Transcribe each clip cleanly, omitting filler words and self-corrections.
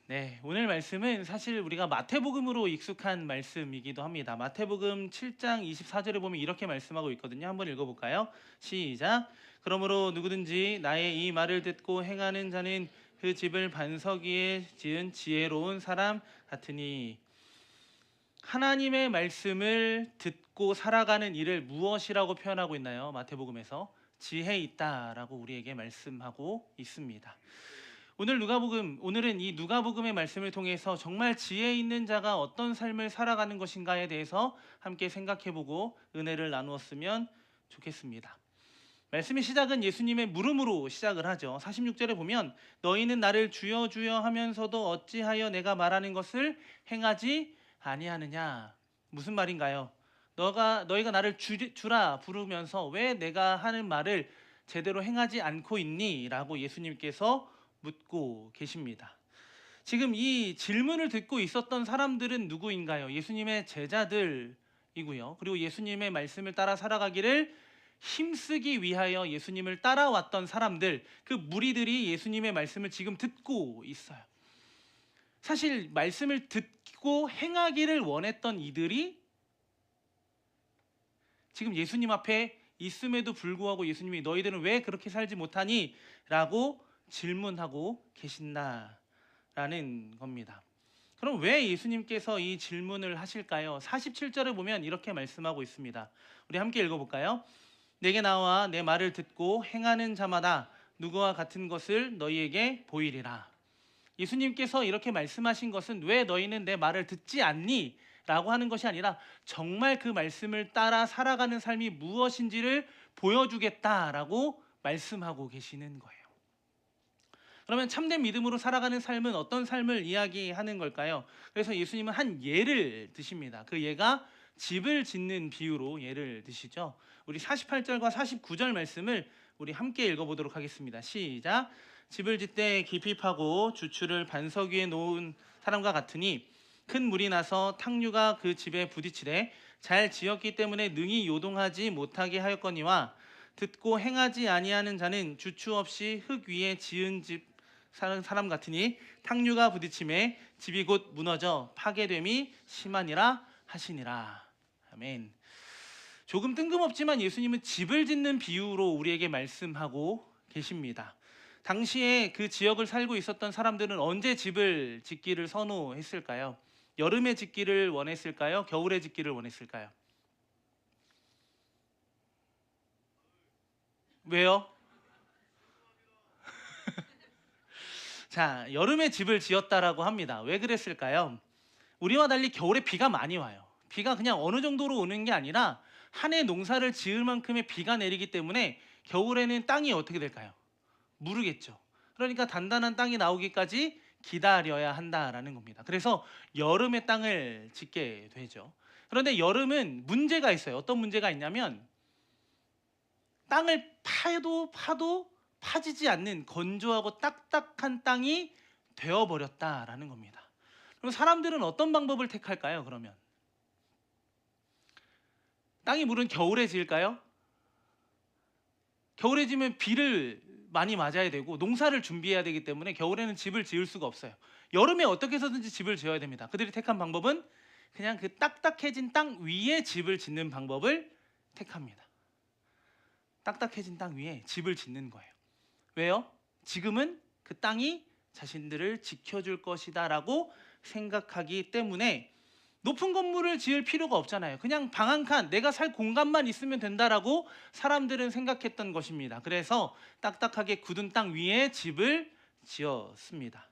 네, 오늘 말씀은 사실 우리가 마태복음으로 익숙한 말씀이기도 합니다. 마태복음 7장 24절에 보면 이렇게 말씀하고 있거든요. 한번 읽어볼까요? 시작. 그러므로 누구든지 나의 이 말을 듣고 행하는 자는 그 집을 반석 위에 지은 지혜로운 사람 같으니. 하나님의 말씀을 듣고 살아가는 일을 무엇이라고 표현하고 있나요? 마태복음에서 지혜 있다라고 우리에게 말씀하고 있습니다. 오늘은 이 누가복음의 말씀을 통해서 정말 지혜 있는 자가 어떤 삶을 살아가는 것인가에 대해서 함께 생각해보고 은혜를 나누었으면 좋겠습니다. 말씀의 시작은 예수님의 물음으로 시작을 하죠. 46절에 보면 너희는 나를 주여 주여 하면서도 어찌하여 내가 말하는 것을 행하지 아니하느냐. 무슨 말인가요? 너희가 나를 주라 부르면서 왜 내가 하는 말을 제대로 행하지 않고 있니? 라고 예수님께서 묻고 계십니다. 지금 이 질문을 듣고 있었던 사람들은 누구인가요? 예수님의 제자들이고요. 그리고 예수님의 말씀을 따라 살아가기를 힘쓰기 위하여 예수님을 따라왔던 사람들, 그 무리들이 예수님의 말씀을 지금 듣고 있어요. 사실 말씀을 듣고 행하기를 원했던 이들이 지금 예수님 앞에 있음에도 불구하고 예수님이 너희들은 왜 그렇게 살지 못하니? 라고 질문하고 계신다라는 겁니다. 그럼 왜 예수님께서 이 질문을 하실까요? 47절에 보면 이렇게 말씀하고 있습니다. 우리 함께 읽어볼까요? 내게 나와 내 말을 듣고 행하는 자마다 누구와 같은 것을 너희에게 보이리라. 예수님께서 이렇게 말씀하신 것은 왜 너희는 내 말을 듣지 않니? 라고 하는 것이 아니라 정말 그 말씀을 따라 살아가는 삶이 무엇인지를 보여주겠다라고 말씀하고 계시는 거예요. 그러면 참된 믿음으로 살아가는 삶은 어떤 삶을 이야기하는 걸까요? 그래서 예수님은 한 예를 드십니다. 그 예가 집을 짓는 비유로 예를 드시죠. 우리 48절과 49절 말씀을 우리 함께 읽어보도록 하겠습니다. 시작. 집을 짓되 깊이 파고 주추를 반석 위에 놓은 사람과 같으니 큰 물이 나서 탕류가 그 집에 부딪히되 잘 지었기 때문에 능히 요동하지 못하게 하였거니와 듣고 행하지 아니하는 자는 주추 없이 흙 위에 지은 집 사람 같으니 탕류가 부딪힘에 집이 곧 무너져 파괴됨이 심하니라 하시니라. 아멘. 조금 뜬금없지만 예수님은 집을 짓는 비유로 우리에게 말씀하고 계십니다. 당시에 그 지역을 살고 있었던 사람들은 언제 집을 짓기를 선호했을까요? 여름에 짓기를 원했을까요? 겨울에 짓기를 원했을까요? 왜요? 자, 여름에 집을 지었다라고 합니다. 왜 그랬을까요? 우리와 달리 겨울에 비가 많이 와요. 비가 그냥 어느 정도로 오는 게 아니라 한 해 농사를 지을 만큼의 비가 내리기 때문에 겨울에는 땅이 어떻게 될까요? 무르겠죠. 그러니까 단단한 땅이 나오기까지 기다려야 한다라는 겁니다. 그래서 여름에 땅을 짓게 되죠. 그런데 여름은 문제가 있어요. 어떤 문제가 있냐면 땅을 파도 파지지 않는 건조하고 딱딱한 땅이 되어버렸다라는 겁니다. 그럼 사람들은 어떤 방법을 택할까요? 그러면 땅이 무른 겨울에 지을까요? 겨울에 지면 비를 많이 맞아야 되고 농사를 준비해야 되기 때문에 겨울에는 집을 지을 수가 없어요. 여름에 어떻게 해서든지 집을 지어야 됩니다. 그들이 택한 방법은 그냥 그 딱딱해진 땅 위에 집을 짓는 방법을 택합니다. 딱딱해진 땅 위에 집을 짓는 거예요. 왜요? 지금은 그 땅이 자신들을 지켜줄 것이다 라고 생각하기 때문에 높은 건물을 지을 필요가 없잖아요. 그냥 방 한 칸, 내가 살 공간만 있으면 된다라고 사람들은 생각했던 것입니다. 그래서 딱딱하게 굳은 땅 위에 집을 지었습니다.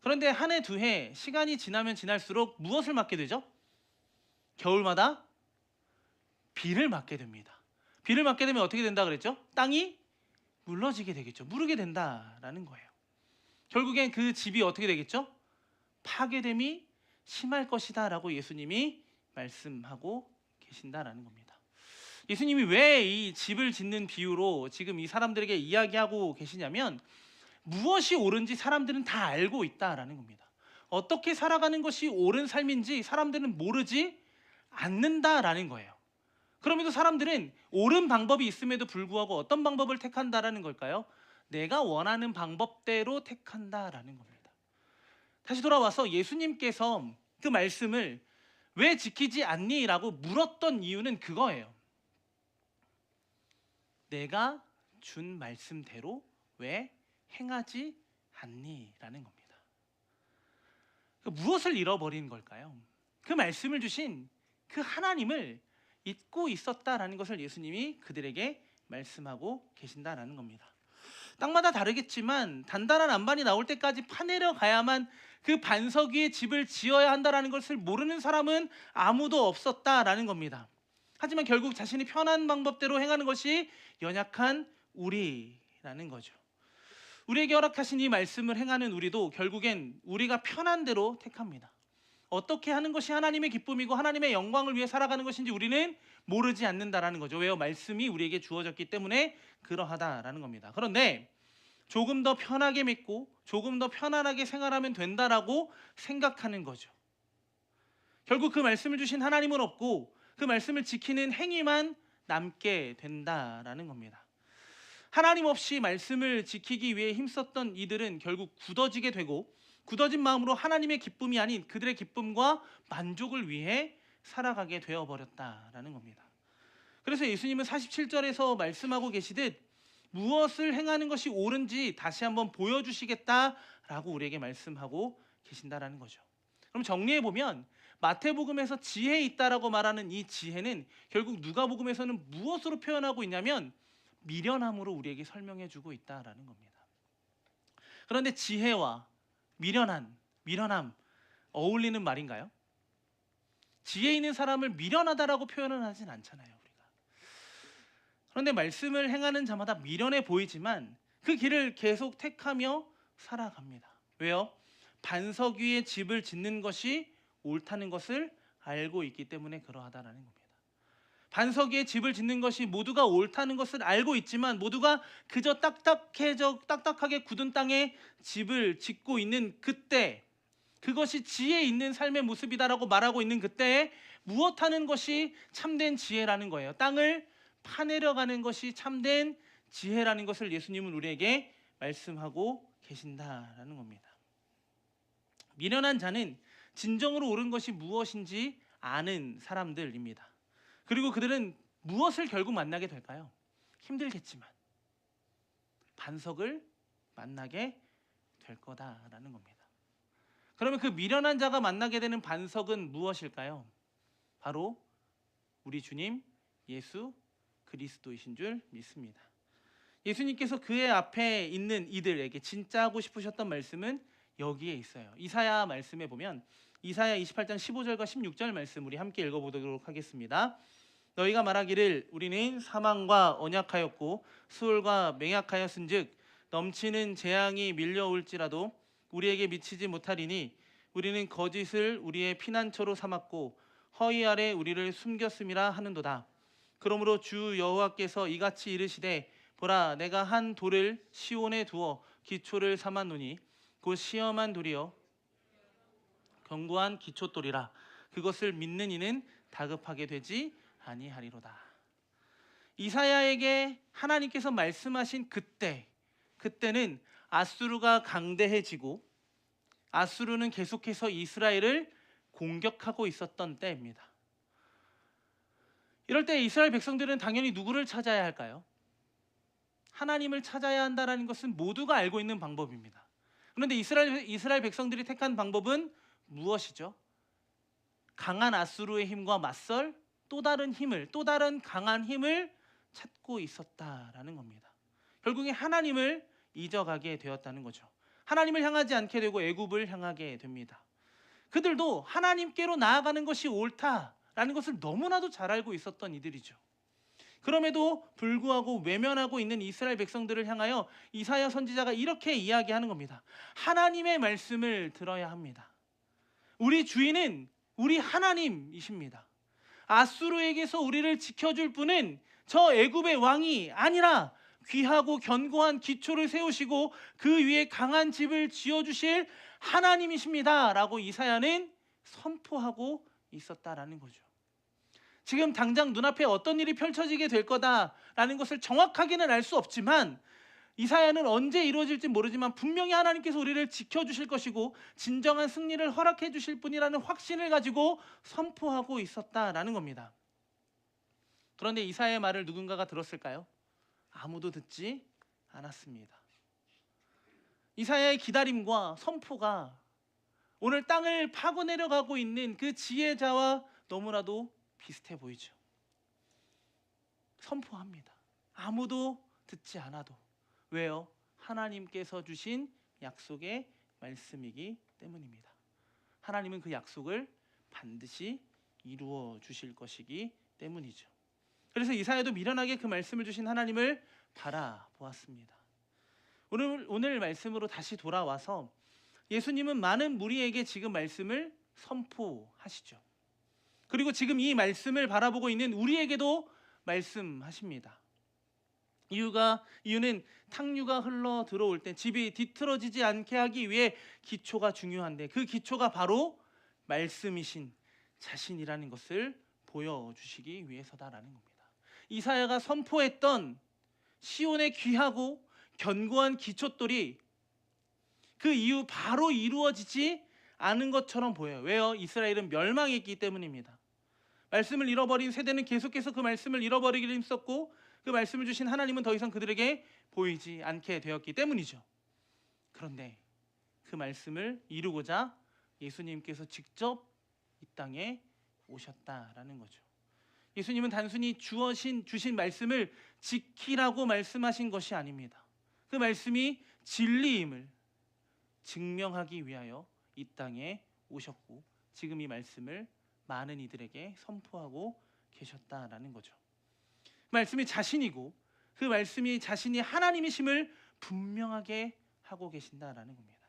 그런데 한 해, 두 해, 시간이 지나면 지날수록 무엇을 맞게 되죠? 겨울마다 비를 맞게 됩니다. 비를 맞게 되면 어떻게 된다 그랬죠? 땅이 물러지게 되겠죠. 무르게 된다라는 거예요. 결국엔 그 집이 어떻게 되겠죠? 파괴됨이 심할 것이다 라고 예수님이 말씀하고 계신다라는 겁니다. 예수님이 왜 이 집을 짓는 비유로 지금 이 사람들에게 이야기하고 계시냐면 무엇이 옳은지 사람들은 다 알고 있다라는 겁니다. 어떻게 살아가는 것이 옳은 삶인지 사람들은 모르지 않는다라는 거예요. 그럼에도 사람들은 옳은 방법이 있음에도 불구하고 어떤 방법을 택한다라는 걸까요? 내가 원하는 방법대로 택한다라는 겁니다. 다시 돌아와서 예수님께서 그 말씀을 왜 지키지 않니? 라고 물었던 이유는 그거예요. 내가 준 말씀대로 왜 행하지 않니? 라는 겁니다. 무엇을 잃어버린 걸까요? 그 말씀을 주신 그 하나님을 잊고 있었다라는 것을 예수님이 그들에게 말씀하고 계신다라는 겁니다. 땅마다 다르겠지만 단단한 안반이 나올 때까지 파내려 가야만 그 반석 위에 집을 지어야 한다라는 것을 모르는 사람은 아무도 없었다라는 겁니다. 하지만 결국 자신이 편한 방법대로 행하는 것이 연약한 우리라는 거죠. 우리에게 허락하신 이 말씀을 행하는 우리도 결국엔 우리가 편한 대로 택합니다. 어떻게 하는 것이 하나님의 기쁨이고 하나님의 영광을 위해 살아가는 것인지 우리는 모르지 않는다라는 거죠. 왜요? 말씀이 우리에게 주어졌기 때문에 그러하다라는 겁니다. 그런데 조금 더 편하게 믿고 조금 더 편안하게 생활하면 된다라고 생각하는 거죠. 결국 그 말씀을 주신 하나님은 없고 그 말씀을 지키는 행위만 남게 된다라는 겁니다. 하나님 없이 말씀을 지키기 위해 힘썼던 이들은 결국 굳어지게 되고 굳어진 마음으로 하나님의 기쁨이 아닌 그들의 기쁨과 만족을 위해 살아가게 되어버렸다라는 겁니다. 그래서 예수님은 47절에서 말씀하고 계시듯 무엇을 행하는 것이 옳은지 다시 한번 보여주시겠다라고 우리에게 말씀하고 계신다라는 거죠. 그럼 정리해보면 마태복음에서 지혜 있다라고 말하는 이 지혜는 결국 누가복음에서는 무엇으로 표현하고 있냐면 미련함으로 우리에게 설명해주고 있다라는 겁니다. 그런데 지혜와 미련함 어울리는 말인가요? 지혜 있는 사람을 미련하다라고 표현은 하진 않잖아요, 우리가. 그런데 말씀을 행하는 자마다 미련해 보이지만 그 길을 계속 택하며 살아갑니다. 왜요? 반석 위에 집을 짓는 것이 옳다는 것을 알고 있기 때문에 그러하다라는 겁니다. 반석 위에 집을 짓는 것이 모두가 옳다는 것을 알고 있지만 모두가 그저 딱딱하게 굳은 땅에 집을 짓고 있는 그때, 그것이 지혜 있는 삶의 모습이다라고 말하고 있는 그때에 무엇하는 것이 참된 지혜라는 거예요. 땅을 파내려가는 것이 참된 지혜라는 것을 예수님은 우리에게 말씀하고 계신다라는 겁니다. 미련한 자는 진정으로 옳은 것이 무엇인지 아는 사람들입니다. 그리고 그들은 무엇을 결국 만나게 될까요? 힘들겠지만 반석을 만나게 될 거다라는 겁니다. 그러면 그 미련한 자가 만나게 되는 반석은 무엇일까요? 바로 우리 주님 예수 그리스도이신 줄 믿습니다. 예수님께서 그의 앞에 있는 이들에게 진짜 하고 싶으셨던 말씀은 여기에 있어요. 이사야 말씀에 보면 이사야 28장 15절과 16절 말씀 우리 함께 읽어보도록 하겠습니다. 너희가 말하기를 우리는 사망과 언약하였고 수월과 맹약하였은즉 넘치는 재앙이 밀려올지라도 우리에게 미치지 못하리니 우리는 거짓을 우리의 피난처로 삼았고 허위 아래 우리를 숨겼음이라 하는도다. 그러므로 주 여호와께서 이같이 이르시되 보라 내가 한 돌을 시온에 두어 기초를 삼았노니 곧 시험한 돌이요 견고한 기초돌이라. 그것을 믿는 이는 다급하게 되지 아니하리로다. 이사야에게 하나님께서 말씀하신 그때는 아수르가 강대해지고 아수르는 계속해서 이스라엘을 공격하고 있었던 때입니다. 이럴 때 이스라엘 백성들은 당연히 누구를 찾아야 할까요? 하나님을 찾아야 한다는 것은 모두가 알고 있는 방법입니다. 그런데 이스라엘 백성들이 택한 방법은 무엇이죠? 강한 아수르의 힘과 맞설 또 다른 강한 힘을 찾고 있었다라는 겁니다. 결국에 하나님을 잊어가게 되었다는 거죠. 하나님을 향하지 않게 되고 애굽을 향하게 됩니다. 그들도 하나님께로 나아가는 것이 옳다라는 것을 너무나도 잘 알고 있었던 이들이죠. 그럼에도 불구하고 외면하고 있는 이스라엘 백성들을 향하여 이사야 선지자가 이렇게 이야기하는 겁니다. 하나님의 말씀을 들어야 합니다. 우리 주인은 우리 하나님이십니다. 아수르에게서 우리를 지켜줄 분은 저 애굽의 왕이 아니라 귀하고 견고한 기초를 세우시고 그 위에 강한 집을 지어주실 하나님이십니다 라고 이사야는 선포하고 있었다라는 거죠. 지금 당장 눈앞에 어떤 일이 펼쳐지게 될 거다라는 것을 정확하게는 알 수 없지만 이사야는 언제 이루어질지 모르지만 분명히 하나님께서 우리를 지켜주실 것이고 진정한 승리를 허락해 주실 분이라는 확신을 가지고 선포하고 있었다라는 겁니다. 그런데 이사야의 말을 누군가가 들었을까요? 아무도 듣지 않았습니다. 이사야의 기다림과 선포가 오늘 땅을 파고 내려가고 있는 그 지혜자와 너무나도 비슷해 보이죠. 선포합니다. 아무도 듣지 않아도. 왜요? 하나님께서 주신 약속의 말씀이기 때문입니다. 하나님은 그 약속을 반드시 이루어 주실 것이기 때문이죠. 그래서 이사야도 미련하게 그 말씀을 주신 하나님을 바라보았습니다. 오늘 말씀으로 다시 돌아와서 예수님은 많은 무리에게 지금 말씀을 선포하시죠. 그리고 지금 이 말씀을 바라보고 있는 우리에게도 말씀하십니다. 이유는 탕류가 흘러 들어올 때 집이 뒤틀어지지 않게 하기 위해 기초가 중요한데 그 기초가 바로 말씀이신 자신이라는 것을 보여주시기 위해서다라는 겁니다. 이사야가 선포했던 시온의 귀하고 견고한 기초돌이 그 이후 바로 이루어지지 않은 것처럼 보여요. 왜요? 이스라엘은 멸망했기 때문입니다. 말씀을 잃어버린 세대는 계속해서 그 말씀을 잃어버리기를 힘썼고 그 말씀을 주신 하나님은 더 이상 그들에게 보이지 않게 되었기 때문이죠. 그런데 그 말씀을 이루고자 예수님께서 직접 이 땅에 오셨다라는 거죠. 예수님은 단순히 주신 말씀을 지키라고 말씀하신 것이 아닙니다. 그 말씀이 진리임을 증명하기 위하여 이 땅에 오셨고 지금 이 말씀을 많은 이들에게 선포하고 계셨다라는 거죠. 그 말씀이 자신이고 그 말씀이 자신이 하나님이심을 분명하게 하고 계신다라는 겁니다.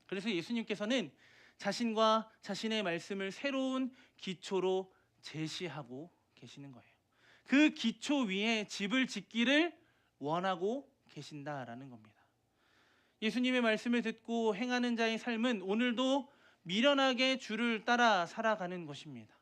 그래서 예수님께서는 자신과 자신의 말씀을 새로운 기초로 제시하고 계시는 거예요. 그 기초 위에 집을 짓기를 원하고 계신다라는 겁니다. 예수님의 말씀을 듣고 행하는 자의 삶은 오늘도 미련하게 주를 따라 살아가는 것입니다.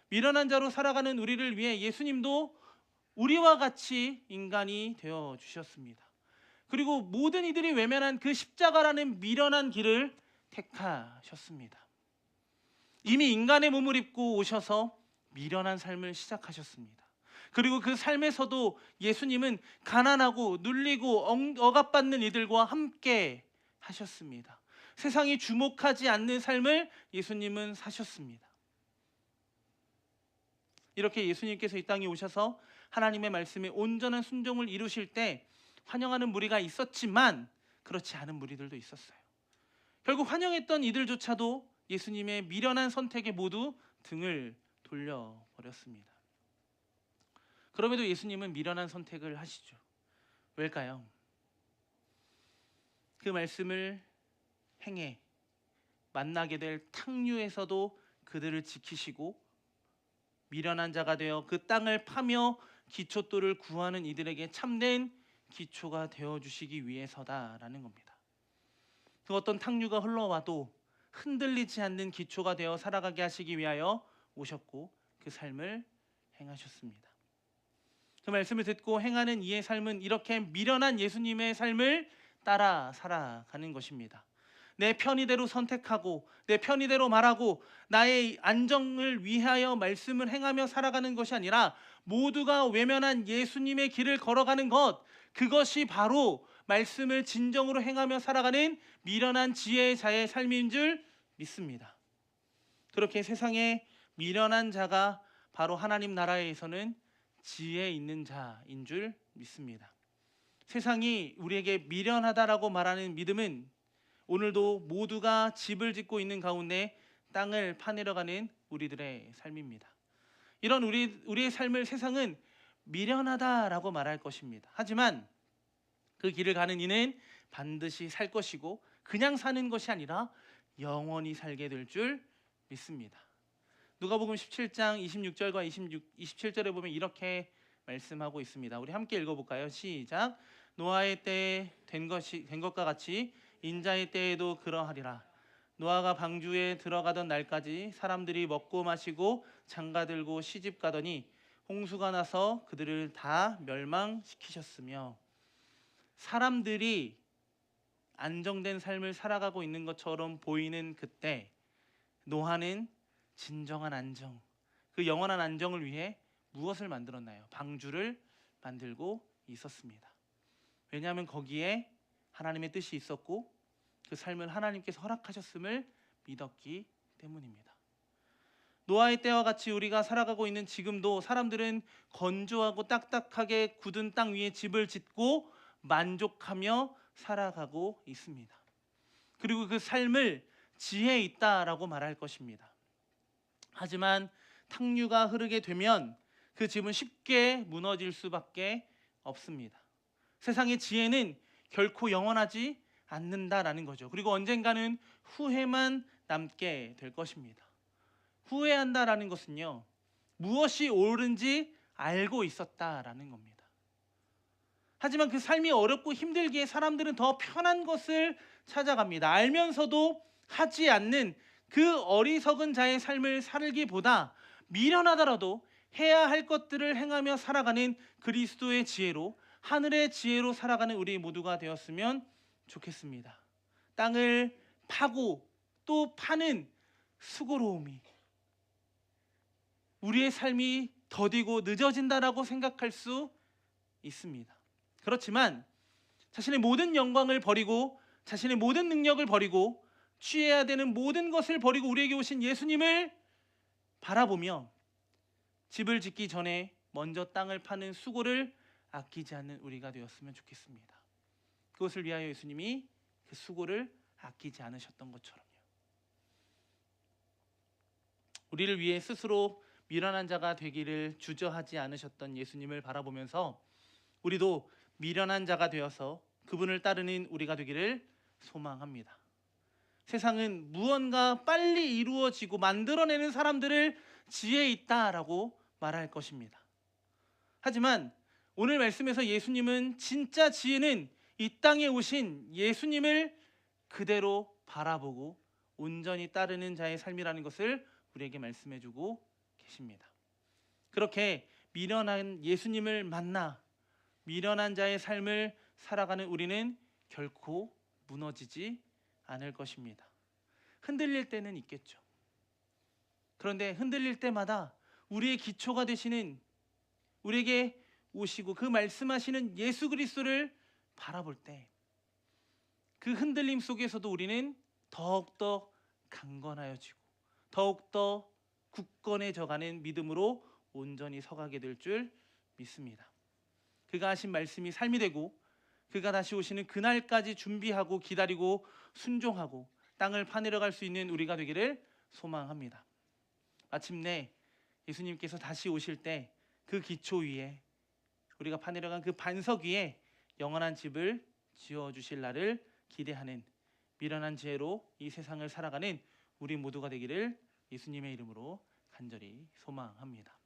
미련한 자로 살아가는 우리를 위해 예수님도 우리와 같이 인간이 되어 주셨습니다. 그리고 모든 이들이 외면한 그 십자가라는 미련한 길을 택하셨습니다. 이미 인간의 몸을 입고 오셔서 미련한 삶을 시작하셨습니다. 그리고 그 삶에서도 예수님은 가난하고 눌리고 억압받는 이들과 함께 하셨습니다. 세상이 주목하지 않는 삶을 예수님은 사셨습니다. 이렇게 예수님께서 이 땅에 오셔서 하나님의 말씀에 온전한 순종을 이루실 때 환영하는 무리가 있었지만 그렇지 않은 무리들도 있었어요. 결국 환영했던 이들조차도 예수님의 미련한 선택에 모두 등을 돌려버렸습니다. 그럼에도 예수님은 미련한 선택을 하시죠. 왜일까요? 그 말씀을 행해 만나게 될 탕류에서도 그들을 지키시고 미련한 자가 되어 그 땅을 파며 기초돌을 구하는 이들에게 참된 기초가 되어주시기 위해서다라는 겁니다. 그 어떤 탕류가 흘러와도 흔들리지 않는 기초가 되어 살아가게 하시기 위하여 오셨고 그 삶을 행하셨습니다. 그 말씀을 듣고 행하는 이의 삶은 이렇게 미련한 예수님의 삶을 따라 살아가는 것입니다. 내 편의대로 선택하고 내 편의대로 말하고 나의 안정을 위하여 말씀을 행하며 살아가는 것이 아니라 모두가 외면한 예수님의 길을 걸어가는 것, 그것이 바로 말씀을 진정으로 행하며 살아가는 미련한 지혜자의 삶인 줄 믿습니다. 그렇게 세상에 미련한 자가 바로 하나님 나라에서는 지혜 있는 자인 줄 믿습니다. 세상이 우리에게 미련하다라고 말하는 믿음은 오늘도 모두가 집을 짓고 있는 가운데 땅을 파내려가는 우리들의 삶입니다. 이런 우리의 삶을 세상은 미련하다라고 말할 것입니다. 하지만 그 길을 가는 이는 반드시 살 것이고 그냥 사는 것이 아니라 영원히 살게 될 줄 믿습니다. 누가복음 17장 26절과 27절에 보면 이렇게 말씀하고 있습니다. 우리 함께 읽어볼까요? 시작. 노아의 때에 된 것과 같이 인자의 때에도 그러하리라. 노아가 방주에 들어가던 날까지 사람들이 먹고 마시고 장가들고 시집가더니 홍수가 나서 그들을 다 멸망시키셨으며. 사람들이 안정된 삶을 살아가고 있는 것처럼 보이는 그때 노아는 진정한 안정, 그 영원한 안정을 위해 무엇을 만들었나요? 방주를 만들고 있었습니다. 왜냐하면 거기에 하나님의 뜻이 있었고 그 삶을 하나님께서 허락하셨음을 믿었기 때문입니다. 노아의 때와 같이 우리가 살아가고 있는 지금도 사람들은 건조하고 딱딱하게 굳은 땅 위에 집을 짓고 만족하며 살아가고 있습니다. 그리고 그 삶을 지혜 있다라고 말할 것입니다. 하지만 탕류가 흐르게 되면 그 집은 쉽게 무너질 수밖에 없습니다. 세상의 지혜는 결코 영원하지 않는다라는 거죠. 그리고 언젠가는 후회만 남게 될 것입니다. 후회한다라는 것은요, 무엇이 옳은지 알고 있었다라는 겁니다. 하지만 그 삶이 어렵고 힘들기에 사람들은 더 편한 것을 찾아갑니다. 알면서도 하지 않는 그 어리석은 자의 삶을 살기보다 미련하더라도 해야 할 것들을 행하며 살아가는 그리스도의 지혜로, 하늘의 지혜로 살아가는 우리 모두가 되었으면 좋겠습니다. 땅을 파고 또 파는 수고로움이 우리의 삶이 더디고 늦어진다라고 생각할 수 있습니다. 그렇지만 자신의 모든 영광을 버리고 자신의 모든 능력을 버리고 취해야 되는 모든 것을 버리고 우리에게 오신 예수님을 바라보며 집을 짓기 전에 먼저 땅을 파는 수고를 아끼지 않는 우리가 되었으면 좋겠습니다. 그것을 위하여 예수님이 그 수고를 아끼지 않으셨던 것처럼요. 우리를 위해 스스로 미련한 자가 되기를 주저하지 않으셨던 예수님을 바라보면서 우리도 미련한 자가 되어서 그분을 따르는 우리가 되기를 소망합니다. 세상은 무언가 빨리 이루어지고 만들어내는 사람들을 지혜 있다라고 말할 것입니다. 하지만 오늘 말씀에서 예수님은 진짜 지혜는 이 땅에 오신 예수님을 그대로 바라보고 온전히 따르는 자의 삶이라는 것을 우리에게 말씀해주고 계십니다. 그렇게 미련한 예수님을 만나 미련한 자의 삶을 살아가는 우리는 결코 무너지지 않을 것입니다. 흔들릴 때는 있겠죠. 그런데 흔들릴 때마다 우리의 기초가 되시는, 우리에게 오시고 그 말씀하시는 예수 그리스도를 바라볼 때 그 흔들림 속에서도 우리는 더욱더 강건하여지고 더욱더 굳건해져가는 믿음으로 온전히 서가게 될 줄 믿습니다. 그가 하신 말씀이 삶이 되고 그가 다시 오시는 그날까지 준비하고 기다리고 순종하고 땅을 파내려갈 수 있는 우리가 되기를 소망합니다. 마침내 예수님께서 다시 오실 때 그 기초 위에, 우리가 파내려간 그 반석 위에 영원한 집을 지어주실 날을 기대하는 미련한 지혜로 이 세상을 살아가는 우리 모두가 되기를 예수님의 이름으로 간절히 소망합니다.